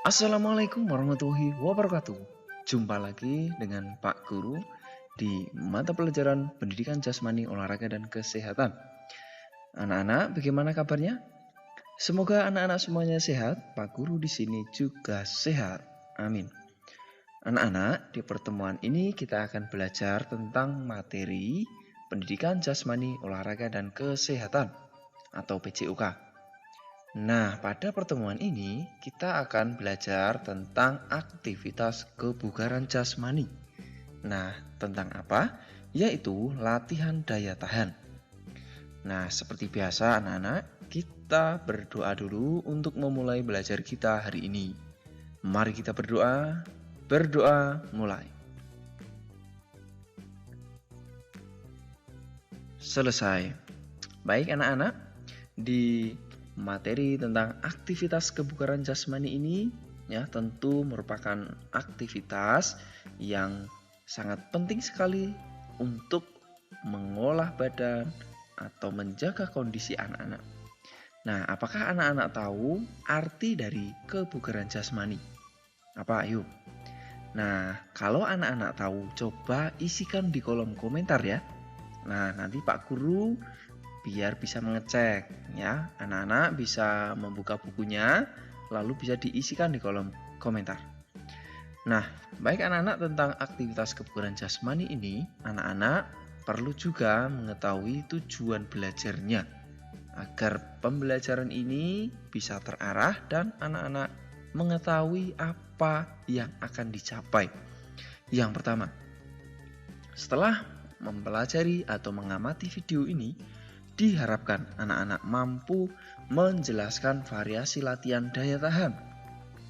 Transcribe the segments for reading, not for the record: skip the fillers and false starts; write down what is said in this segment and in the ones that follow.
Assalamualaikum warahmatullahi wabarakatuh. Jumpa lagi dengan Pak Guru di mata pelajaran Pendidikan Jasmani, Olahraga, dan Kesehatan. Anak-anak, bagaimana kabarnya? Semoga anak-anak semuanya sehat. Pak Guru di sini juga sehat. Amin. Anak-anak, di pertemuan ini kita akan belajar tentang materi Pendidikan Jasmani, Olahraga, dan Kesehatan atau PJOK. Nah, pada pertemuan ini kita akan belajar tentang aktivitas kebugaran jasmani. Nah, tentang apa? Yaitu latihan daya tahan. Nah, seperti biasa anak-anak, kita berdoa dulu untuk memulai belajar kita hari ini. Mari kita berdoa. Berdoa mulai. Selesai. Baik anak-anak, di materi tentang aktivitas kebugaran jasmani ini ya tentu merupakan aktivitas yang sangat penting sekali untuk mengolah badan atau menjaga kondisi anak-anak. Nah, apakah anak-anak tahu arti dari kebugaran jasmani? Apa? Ayo. Nah, kalau anak-anak tahu, coba isikan di kolom komentar ya. Nah, nanti Pak Guru biar bisa mengecek ya, anak-anak bisa membuka bukunya lalu bisa diisikan di kolom komentar. Nah, baik anak-anak, tentang aktivitas kebugaran jasmani ini anak-anak perlu juga mengetahui tujuan belajarnya agar pembelajaran ini bisa terarah dan anak-anak mengetahui apa yang akan dicapai. Yang pertama, setelah mempelajari atau mengamati video ini, diharapkan anak-anak mampu menjelaskan variasi latihan daya tahan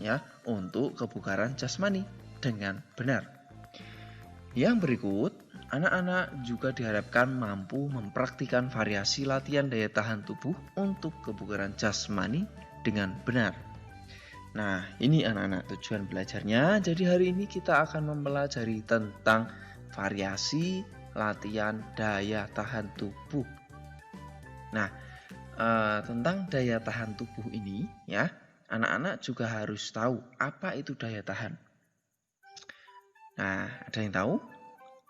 ya untuk kebugaran jasmani dengan benar. Yang berikut, anak-anak juga diharapkan mampu mempraktikkan variasi latihan daya tahan tubuh untuk kebugaran jasmani dengan benar. Nah, ini anak-anak tujuan belajarnya. Jadi hari ini kita akan mempelajari tentang variasi latihan daya tahan tubuh. Nah, tentang daya tahan tubuh ini ya, anak-anak juga harus tahu apa itu daya tahan. Nah, ada yang tahu?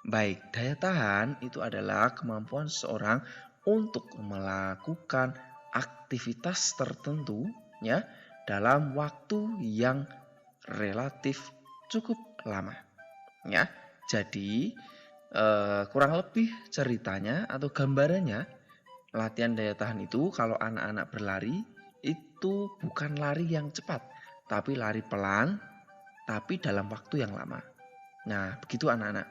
Baik, daya tahan itu adalah kemampuan seseorang untuk melakukan aktivitas tertentu ya dalam waktu yang relatif cukup lama. Ya, jadi kurang lebih ceritanya atau gambarannya, latihan daya tahan itu kalau anak-anak berlari itu bukan lari yang cepat, tapi lari pelan, tapi dalam waktu yang lama. Nah, begitu anak-anak.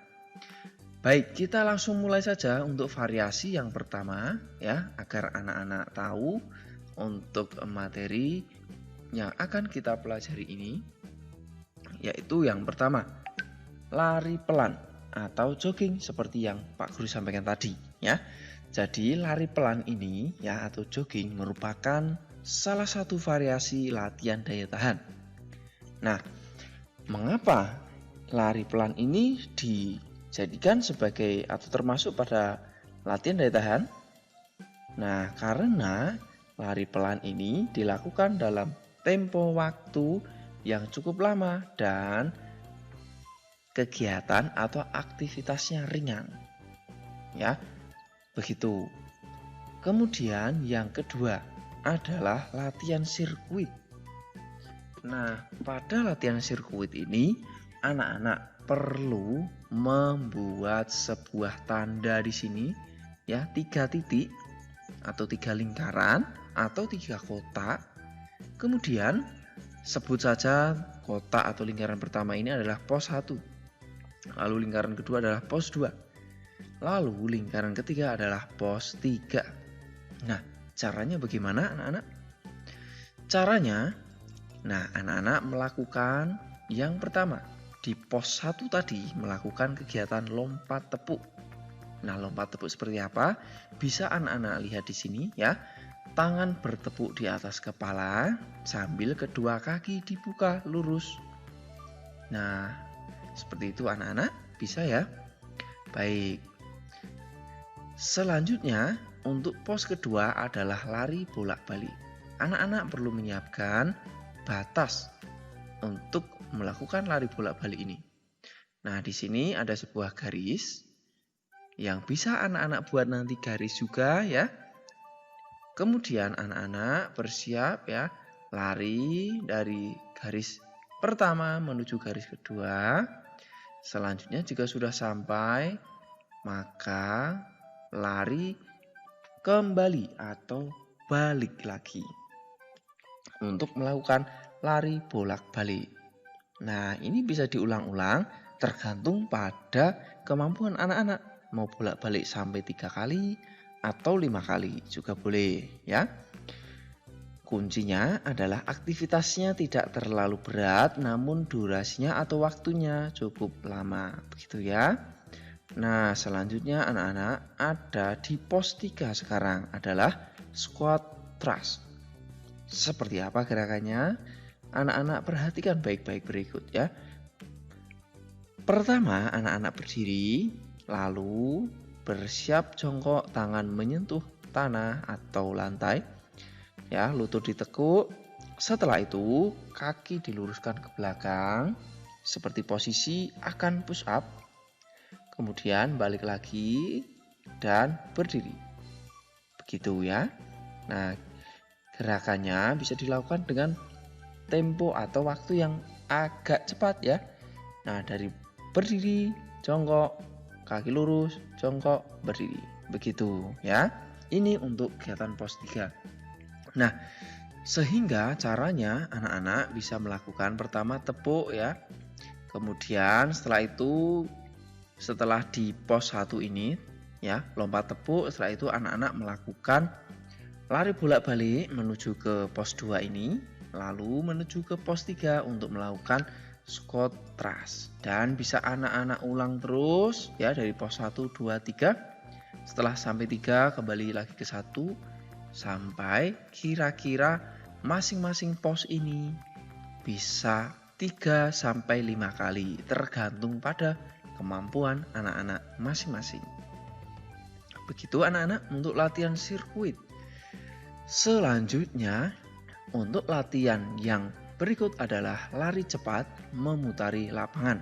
Baik, kita langsung mulai saja untuk variasi yang pertama ya, agar anak-anak tahu untuk materi yang akan kita pelajari ini, yaitu yang pertama, lari pelan atau jogging seperti yang Pak Guru sampaikan tadi ya. Jadi lari pelan ini ya atau jogging merupakan salah satu variasi latihan daya tahan. Nah, mengapa lari pelan ini dijadikan sebagai atau termasuk pada latihan daya tahan? Nah, karena lari pelan ini dilakukan dalam tempo waktu yang cukup lama dan kegiatan atau aktivitasnya ringan. Ya, begitu. Kemudian yang kedua adalah latihan sirkuit. Nah, pada latihan sirkuit ini anak-anak perlu membuat sebuah tanda di sini ya, 3 titik atau 3 lingkaran atau 3 kotak. Kemudian sebut saja kotak atau lingkaran pertama ini adalah pos 1. Lalu lingkaran kedua adalah pos 2. Lalu lingkaran ketiga adalah pos 3. Nah, caranya bagaimana anak-anak? Caranya, nah anak-anak melakukan yang pertama, di pos 1 tadi melakukan kegiatan lompat tepuk. Nah, lompat tepuk seperti apa? Bisa anak-anak lihat di sini ya. Tangan bertepuk di atas kepala sambil kedua kaki dibuka lurus. Nah, seperti itu anak-anak, bisa ya? Baik. Selanjutnya, untuk pos kedua adalah lari bolak-balik. Anak-anak perlu menyiapkan batas untuk melakukan lari bolak-balik ini. Nah, di sini ada sebuah garis yang bisa anak-anak buat nanti garis juga ya. Kemudian anak-anak bersiap ya, lari dari garis pertama menuju garis kedua. Selanjutnya jika sudah sampai, maka lari kembali atau balik lagi untuk melakukan lari bolak-balik. Nah, ini bisa diulang-ulang tergantung pada kemampuan anak-anak. Mau bolak-balik sampai 3 kali atau 5 kali juga boleh ya. Kuncinya adalah aktivitasnya tidak terlalu berat, namun durasinya atau waktunya cukup lama, begitu ya. Nah, selanjutnya anak-anak ada di pos 3 sekarang adalah squat thrust. Seperti apa gerakannya? Anak-anak perhatikan baik-baik berikut ya. Pertama, anak-anak berdiri, lalu bersiap jongkok, tangan menyentuh tanah atau lantai. Ya, lutut ditekuk. Setelah itu, kaki diluruskan ke belakang seperti posisi akan push up. Kemudian balik lagi dan berdiri. Begitu ya. Nah, gerakannya bisa dilakukan dengan tempo atau waktu yang agak cepat ya. Nah, dari berdiri, jongkok, kaki lurus, jongkok, berdiri. Begitu ya. Ini untuk kegiatan pos 3. Nah, sehingga caranya anak-anak bisa melakukan pertama tepuk ya. Kemudian setelah di pos 1 ini ya, lompat tepuk, setelah itu anak-anak melakukan lari bolak-balik menuju ke pos 2 ini, lalu menuju ke pos 3 untuk melakukan squat thrust. Dan bisa anak-anak ulang terus ya dari pos 1, 2, 3. Setelah sampai 3 kembali lagi ke 1 sampai kira-kira masing-masing pos ini bisa 3 sampai 5 kali tergantung pada kemampuan anak-anak masing-masing. Begitu anak-anak untuk latihan sirkuit. Selanjutnya untuk latihan yang berikut adalah lari cepat memutari lapangan.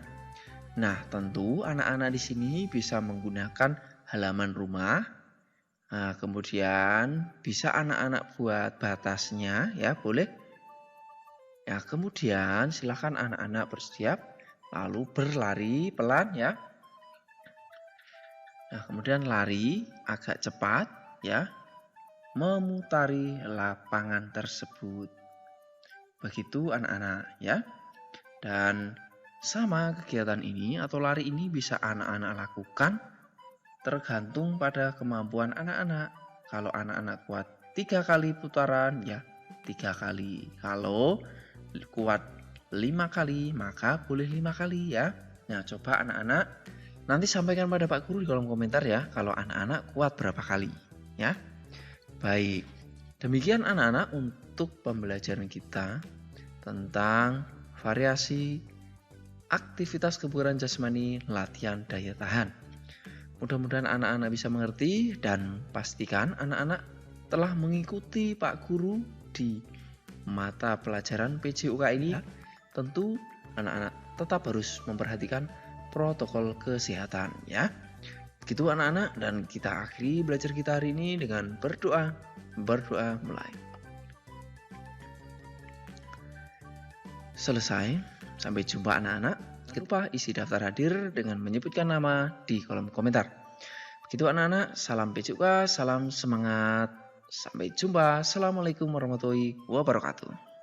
Nah, tentu anak-anak di sini bisa menggunakan halaman rumah. Nah, kemudian bisa anak-anak buat batasnya ya, boleh. Ya, kemudian silakan anak-anak bersiap lalu berlari pelan ya. Nah, kemudian lari agak cepat ya, memutari lapangan tersebut. Begitu anak-anak ya. Dan sama kegiatan ini atau lari ini bisa anak-anak lakukan tergantung pada kemampuan anak-anak. Kalau anak-anak kuat 3 kali putaran ya 3 kali. Kalau kuat 5 kali maka boleh 5 kali ya. Nah, coba anak-anak nanti sampaikan pada Pak Guru di kolom komentar ya kalau anak-anak kuat berapa kali ya. Baik, demikian anak-anak untuk pembelajaran kita tentang variasi aktivitas kebugaran jasmani latihan daya tahan. Mudah-mudahan anak-anak bisa mengerti dan pastikan anak-anak telah mengikuti Pak Guru di mata pelajaran PJUK ini. Tentu anak-anak tetap harus memperhatikan protokol kesehatan ya. Begitu anak-anak, dan kita akhiri belajar kita hari ini dengan berdoa. Berdoa mulai. Selesai. Sampai jumpa anak-anak. Jangan lupa isi daftar hadir dengan menyebutkan nama di kolom komentar. Begitu anak-anak, salam PJUK, salam semangat. Sampai jumpa. Assalamualaikum warahmatullahi wabarakatuh.